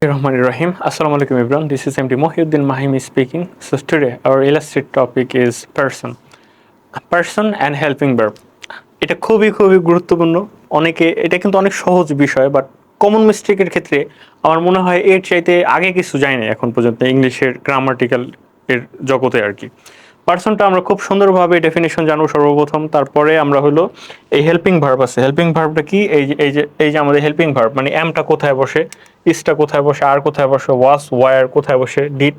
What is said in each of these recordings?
Rahim. Assalamu alaikum everyone. This is MD Mohiuddin Mahimi speaking. So today our illustrated topic is person. Person and helping verb. এটা খুবই খুবই গুরুত্বপূর্ণ। অনেকে এটা কিন্তু অনেক সহজ বিষয় বাট কমন মিস্টেকের ক্ষেত্রে আমার মনে হয় এর চাইতে আগে কিছু যায় না এখন পর্যন্ত ইংলিশের গ্রামাটিক্যাল এর জগতে আর কি। পার্সনটা আমরা খুব সুন্দরভাবে ডেফিনেশন জানবো সর্বপ্রথম, তারপরে আমরা হলো এই হেল্পিং ভার্ব আছে। হেল্পিং ভার্বটা কি? এই যে আমাদের হেল্পিং ভার্ব মানে এমটা কোথায় বসে, ইসটা কোথায় বসে, আর কোথায় বসে, ওয়াস ওয়ার কোথায় বসে, ডিড,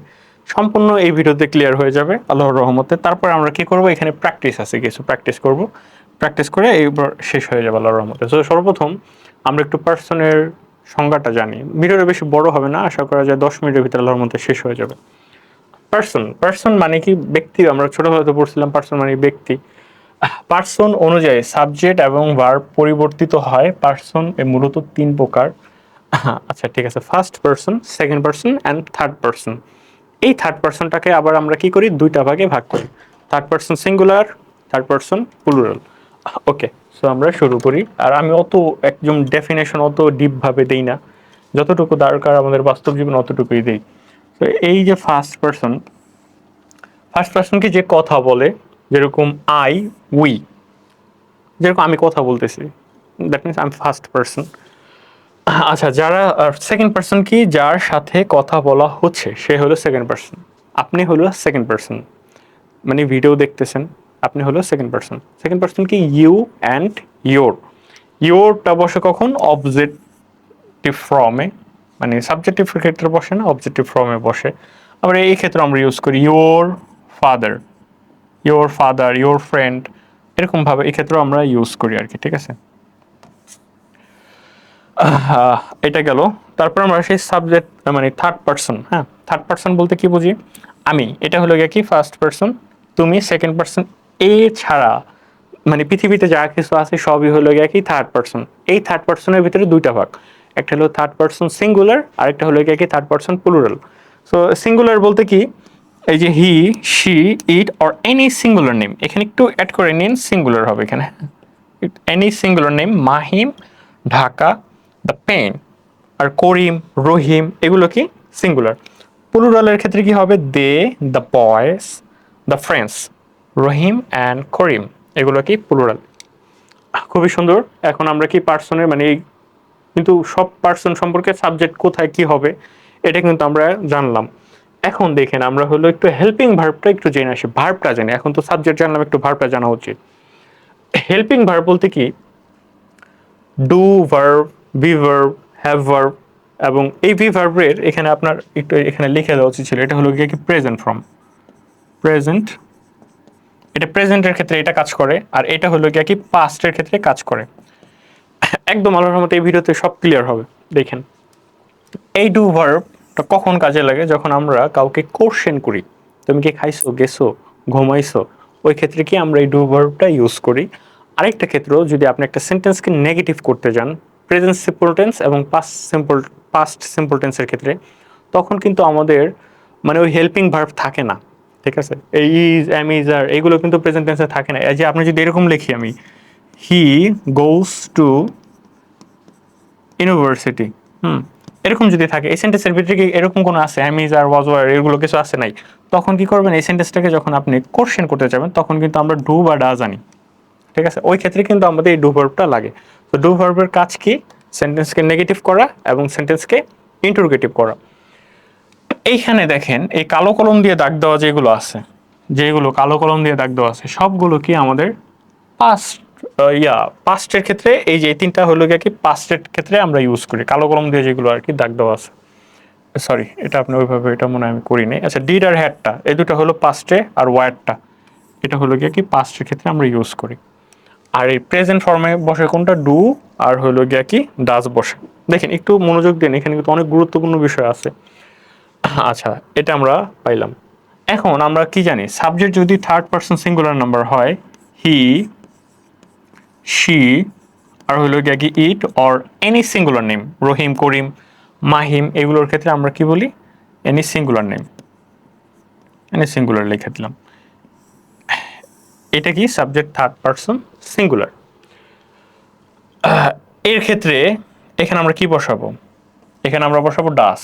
সম্পূর্ণ এই ভিডিওতে ক্লিয়ার হয়ে যাবে আল্লাহর রহমতে। তারপর আমরা কি করব, এখানে প্র্যাকটিস আছে, কিছু প্র্যাকটিস করব, প্র্যাকটিস করে এইবার শেষ হয়ে যাবে আল্লাহর রহমতে। তো সর্বপ্রথম আমরা একটু পার্সনের সংজ্ঞাটা জানি। ভিডিওটা বেশি বড় হবে না, আশা করা যায় 10 মিনিটের ভিতরে আল্লাহর মধ্যে শেষ হয়ে যাবে। পার্সন, পার্সন মানে কি? ব্যক্তি। আমরা ছোটবেলাতে পড়ছিলাম পার্সন মানে ব্যক্তি। পার্সন অনুযায়ী সাবজেক্ট এবং ভার্ব পরিবর্তিত হয়। পার্সন মূলত তিন প্রকার। আচ্ছা ঠিক আছে, first person, second person and third person. এই থার্ড পার্সনটাকে আবার আমরা কি করি, দুইটা ভাগে ভাগ করি। Third person singular, third person plural. Okay, so আমরা শুরু করি। আর আমি অত একদম ডেফিনেশন অত ডিপ ভাবে দেই না, যতটুকু দরকার আমাদের বাস্তব জীবনে অতটুকুই দেই। তো এই যে ফার্স্ট পার্সন, ফার্স্ট পার্সনকে যে কথা বলে, যেরকম আই, উই, যেরকম আমি কথা বলতেছি, that means I am first person. আচ্ছা, যারা সেকেন্ড পার্সন কি? যার সাথে কথা বলা হচ্ছে সে হলো সেকেন্ড পার্সন। আপনি হলো সেকেন্ড পার্সন, মানে ভিডিও দেখতেছেন, আপনি হলো সেকেন্ড পার্সন। সেকেন্ড পার্সন কি? You and your. ইয়োরটা বসে কখন? অবজেক্টিভ ফর্মে, মানে সাবজেক্টিভ ক্ষেত্রে বসে না, অবজেক্টিভ ফর্মে বসে। আবার এই ক্ষেত্রে আমরা ইউজ করি your father, your father, your friend, এরকম ভাবে এই ক্ষেত্রেও আমরা ইউজ করি আর কি। ঠিক আছে, এটা গেল। তারপর আমরা সেই সাবজেক্ট মানে থার্ড পার্সন। হ্যাঁ, থার্ড পার্সন বলতে কি বুঝি? আমি, এটা হলো গিয়ে কি ফার্স্ট পার্সন, তুমি সেকেন্ড পার্সন। এ ছাড়া মানে পৃথিবীতে যা কিছু আছে সবই হলো গিয়ে কি থার্ড পার্সন। এই থার্ড পার্সনের ভিতরে দুইটা ভাগ, একটা হলো থার্ড পার্সন সিঙ্গুলার, আরেকটা হলো গিয়ে কি third person plural. So singular বলতে কি? এই যে he, she, it or any singular name, এখানে একটু অ্যাড করে নিন, সিঙ্গুলার হবে এখানে। Any singular name, Mahim, Dhaka, the pen, আর করিম, রহিম, এগুলো কি সিঙ্গুলার। প্লুরালের ক্ষেত্রে কি হবে? They, the boys, the friends, Rahim and Karim, এগুলো কি প্লুরাল। খুবই সুন্দর। এখন আমরা কি পার্সনের মানে কিন্তু সব পার্সন সম্পর্কে সাবজেক্ট কোথায় কি হবে এটা কিন্তু আমরা জানলাম। এখন দেখেন আমরা হলো একটু হেল্পিং ভার্বটা একটু জেনে আসি। ভার্বটা জানি, এখন তো সাবজেক্ট জানলাম, একটু ভার্বটা জানা উচিত। হেল্পিং ভার্ব বলতে কি? Do verb, be verb, have verb, এবং এই ভি ভার্বের এখানে আপনার একটু এখানে লিখে দেওয়া উচিত ছিল। এটা হলো গিয়ে কি প্রেজেন্ট ফর্ম, প্রেজেন্ট। এটা প্রেজেন্টের ক্ষেত্রে এটা কাজ করে, আর এটা হলো গিয়ে কি পাস্টের ক্ষেত্রে কাজ করে। একদম আল্লাহর রহমতে এই ভিডিওতে সব ক্লিয়ার হবে। দেখেন, এই ডু ভার্বটা কখন কাজে লাগে? যখন আমরা কাউকে কোশ্চেন করি, তুমি কি খাইছো, গেছো, ঘুমাইছো, ওই ক্ষেত্রে কি আমরা এই ডু ভার্বটা ইউজ করি। আরেকটা ক্ষেত্রেও যদি আপনি একটা সেন্টেন্সকে নেগেটিভ করতে যান, প্রেজেন্ট সিম্পল টেন্স এবং পাস্ট সিম্পল টেন্সের ক্ষেত্রে, তখন কিন্তু আমাদের মানে ওই হেল্পিং ভার্ব থাকে না। ঠিক আছে, এই ইজ, এম ইজ, আর এগুলো কিন্তু প্রেজেন্ট টেন্সে থাকে না। এই যে আপনি যদি এরকম লিখি আমি, হি গোস টু ইউনিভার্সিটি, এরকম যদি থাকে, এই সেন্টেন্সের ভিতরে কি এরকম কোনো আছে? Am is are was were এগুলো কিছু আছে নাই? তখন কি করবেন? এই সেন্টেন্সটাকে যখন আপনি কোশ্চেন করতে যাবেন তখন কিন্তু আমরা ডু বা ডা জানি। ঠিক আছে, ওই ক্ষেত্রে কিন্তু আমাদের এই ডু ভার্বটা লাগে। তো ডু ভার্বের কাজ কি? সেন্টেন্সকে নেগেটিভ করা এবং সেন্টেন্সকে ইন্টারোগেটিভ করা। এইখানে দেখেন এই কালো কলম দিয়ে দাগ দেওয়া যেগুলো আছে, যেগুলো কালো কলম দিয়ে দাগ দেওয়া আছে সবগুলো কি আমাদের পাস্ট, পাস্টের ক্ষেত্রে। এই যে তিনটা হলো গিয়ে কি পাস্টের ক্ষেত্রে আমরা ইউজ করি কালো কলম দিয়ে যেগুলো আর কি দাগ দেওয়া আছে। সরি, এটা আপনি ওইভাবে এটা মনে হয় আমি করি নাই। আচ্ছা, ডিড আর হ্যাডটা এই দুটো হলো পাস্টে, আর ওয়ারটা এটা হলো গিয়ে কি পাস্টের ক্ষেত্রে আমরা ইউজ করি। আর এই প্রেজেন্ট ফর্মে বসে কোনটা? ডু, আর হলো গিয়া কি ডাজ বসে। দেখেন একটু মনোযোগ দিন, এখানে কিন্তু অনেক গুরুত্বপূর্ণ বিষয় আছে। আচ্ছা, এটা আমরা পাইলাম। এখন আমরা কি জানি? সাবজেক্ট যদি থার্ড পার্সন সিঙ্গুলার নাম্বার হয়, হি, শি, আর হলো গিয়া কি it or any singular name, Rahim, Karim, Mahim, এগুলোর ক্ষেত্রে আমরা কি বলি? Any singular name, any singular লিখে দিলাম। এটা কি সাবজেক্ট থার্ড পার্সন সিঙ্গুলার। এর ক্ষেত্রে এখানে আমরা কি বসাবো? এখানে আমরা বসাবো ডাস।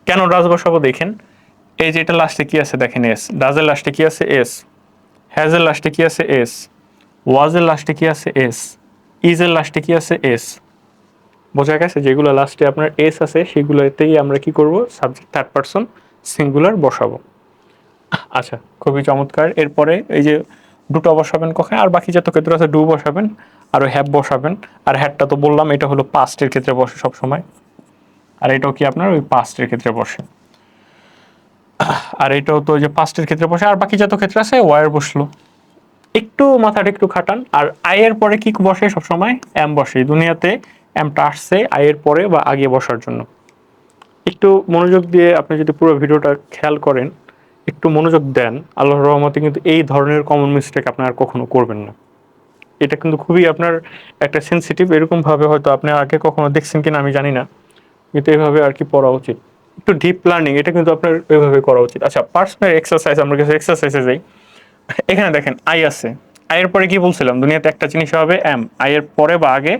কেন ডাস বসাবো দেখেন, এই যে এটা লাস্টে কি আছে দেখেন, এস। ডাজের লাস্টে কি আছে, এস। হ্যাজের লাস্টে কি আছে, এস। ওয়াজের লাস্টে কি আছে, এস। ইজের লাস্টে কি আছে, এস। বোঝা গেছে? যেগুলো লাস্টে আপনার এস আছে সেগুলোতেই আমরা কি করব, সাবজেক্ট থার্ড পারসন সিঙ্গুলার বসাবো। আচ্ছা, খুবই চমৎকার। এরপরে এই যে দুটো বসাবেন কখন, আর বাকি যত ক্ষেত্রে আছে ডু বসাবেন আর হ্যাভ বসাবেন। আর হ্যাডটা তো বললাম এটা হলো পাস্টের ক্ষেত্রে বসে সব সময়, আর এটাও কি আপনার ওই পাস্টের ক্ষেত্রে বসে। আর এটাও তো ওই যে পাস্টের ক্ষেত্রে বসে, আর বাকি যত ক্ষেত্রে আছে ওয়ার বসলো। একটু মাথাটা একটু খাটান। আর আয়ের পরে কি বসে সবসময়, এম বসে। দুনিয়াতে এমটা আসছে আয়ের পরে বা আগে বসার জন্য। একটু মনোযোগ দিয়ে আপনি যদি পুরো ভিডিওটা খেয়াল করেন, একটু মনোযোগ দেন, আল্লাহর রহমতে কিন্তু এই ধরনের কমন মিস্টেক আপনি আর কখনো করবেন না। এটা কিন্তু খুবই আপনার একটা সেন্সিটিভ, এরকমভাবে হয়তো আপনি আগে কখনো দেখছেন কিনা আমি জানি না, কিন্তু এইভাবে আর কি পড়া উচিত। একটু ডিপ লার্নিং এটা কিন্তু আপনার এইভাবে করা উচিত। আচ্ছা, পার্সোনাল এক্সারসাইজ, আমরা কিছু এক্সারসাইজে যাই। এখানে দেখেন আই আছে, আয়ের পরে কি বলছিলাম, দুনিয়াতে একটা জিনিস হবে এম। আয়ের পরে বা আগে,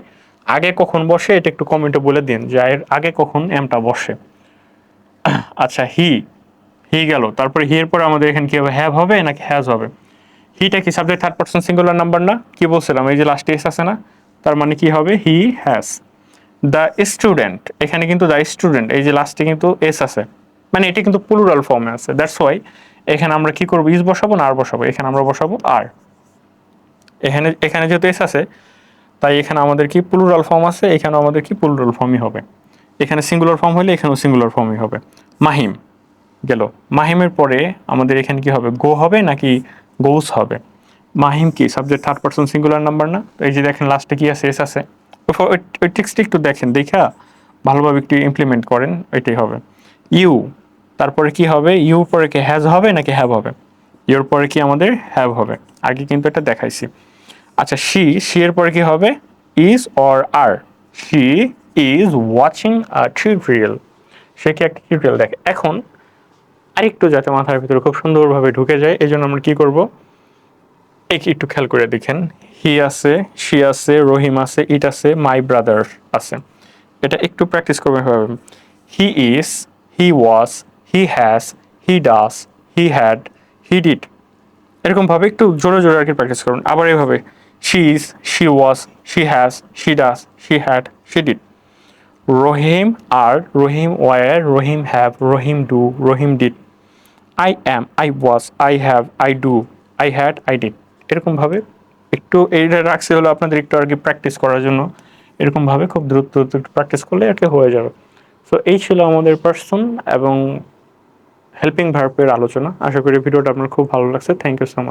আগে কখন বসে এটা একটু কমেন্টে বলে দিন যে আয়ের আগে কখন এমটা বসে। আচ্ছা, হি, হি গেল। তারপরে হি এর পরে আমাদের এখানে কি হবে, হ্যাভ হবে নাকি হ্যাজ হবে। হিটা কি subject third person singular number না? কি বলছিলাম, এই যে লাস্টে এস আছে না, তার মানে কি হবে, হি হ্যাজ। দ্য স্টুডেন্ট, এখানে কিন্তু দ্য স্টুডেন্ট, এই যে লাস্টে কিন্তু এস আছে, মানে এটি কিন্তু প্লুরাল ফর্মে আছে। দ্যাটস ওয়াই এখানে আমরা কি করবো, ইজ বসাবো না আর বসাবো, এখানে আমরা বসাবো আর। এখানে এখানে যেহেতু এস আছে তাই এখানে আমাদের কি প্লুরাল ফর্ম আছে, এখানে আমাদের কি প্লুরাল ফর্মই হবে। এখানে সিঙ্গুলার ফর্ম হলে এখানেও সিঙ্গুলার ফর্মই হবে। মাহিম গেল। মাহিমের পরে আমাদের এখানে কি হবে, গো হবে নাকি গোস হবে। মাহিম কি subject third person singular number না? তো এই যে দেখেন লাস্টে কি আছে, এস আছে। ওই টেক্সটটা একটু দেখেন, দেখা ভালোভাবে একটু ইমপ্লিমেন্ট করেন, এটাই হবে। ইউ, তারপরে কি হবে, ইউ পরে কি হ্যাজ হবে নাকি হ্যাভ হবে। ইউর পরে কি আমাদের হ্যাভ হবে, আগে কিন্তু এটা দেখাইছি। আচ্ছা, শি, শি এর পরে কি হবে, is or are. She is watching a tutorial, সে কি একটা টিউটোরিয়াল দেখে। এখন আরেকটু যাতে মাথার ভিতরে খুব সুন্দরভাবে ঢুকে যায় এই জন্য আমরা কি করব, একটু খেয়াল করে দেখেন। হি আছে, শি আছে, রহিম আছে, ইট আছে, মাই ব্রাদার আছে। এটা একটু প্র্যাকটিস করবেন ভাবে। He is, he was, he has, he does, he had, he did. এরকম ভাবে একটু জোরে জোরে আর কি প্র্যাকটিস করুন। আবার এইভাবে, she is, she was, she has, she does, she had, she did. Rahim are, Rahim were, Rahim have, Rahim do, Rahim did. I am, I was, I have, I do, I had, I did. এরকমভাবে একটু এইটা রাখছি হলো আপনাদের একটু আর কি প্র্যাকটিস করার জন্য। এরকমভাবে খুব দ্রুত দ্রুত একটু প্র্যাকটিস করলে আর কি হয়ে যাবে। সো এই ছিল আমাদের পার্সন এবং হেল্পিং ভার্বের আলোচনা। আশা করি ভিডিওটা আপনার খুব ভালো লাগছে। Thank you so much.